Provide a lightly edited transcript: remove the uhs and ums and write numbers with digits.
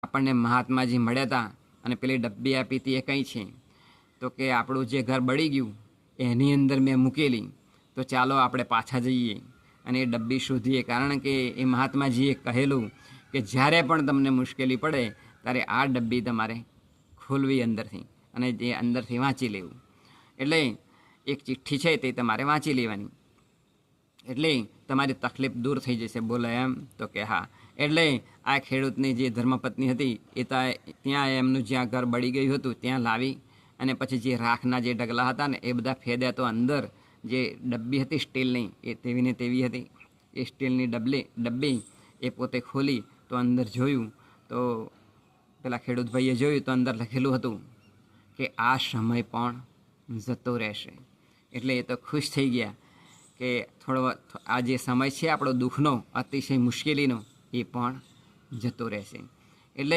આપણને મહાત્માજી મળ્યા હતા અને પેલી ડબ્બી આપી હતી એ કંઈ છે? તો કે આપણું જે ઘર બળી ગયું એની અંદર મેં મૂકેલી, તો ચાલો આપણે પાછા જઈએ અને એ ડબ્બી શોધીએ. કારણ કે એ મહાત્માજીએ કહેલું કે જ્યારે પણ તમને મુશ્કેલી પડે ત્યારે આ ડબ્બી તમારે ખોલવી અંદરથી અને જે અંદરથી વાંચી લેવું. એટલે એક ચિઠ્ઠી છે તે તમારે વાંચી લેવાની, એટલે તમારી તકલીફ દૂર થઈ જશે. બોલો એમ? તો કે હા. એટલે આ ખેડૂતની જે ધર્મપત્ની હતી એ ત્યાં એમનું જ્યાં ઘર બળી ગયું હતું ત્યાં લાવી અને પછી જે રાખના જે ઢગલા હતા ને એ બધા ફેદ્યા, તો અંદર જે ડબ્બી હતી સ્ટીલની એ તેવી ને તેવી હતી. એ સ્ટીલની ડબ્બી એ પોતે ખોલી તો અંદર જોયું, તો પેલા ખેડૂત ભાઈએ જોયું તો અંદર લખેલું હતું કે આ સમય પણ જતો રહેશે. એટલે એ તો ખુશ થઈ ગયા કે થોડો આ જે સમય છે આપણો દુઃખનો, અતિશય મુશ્કેલીનો, એ પણ જતો રહેશે.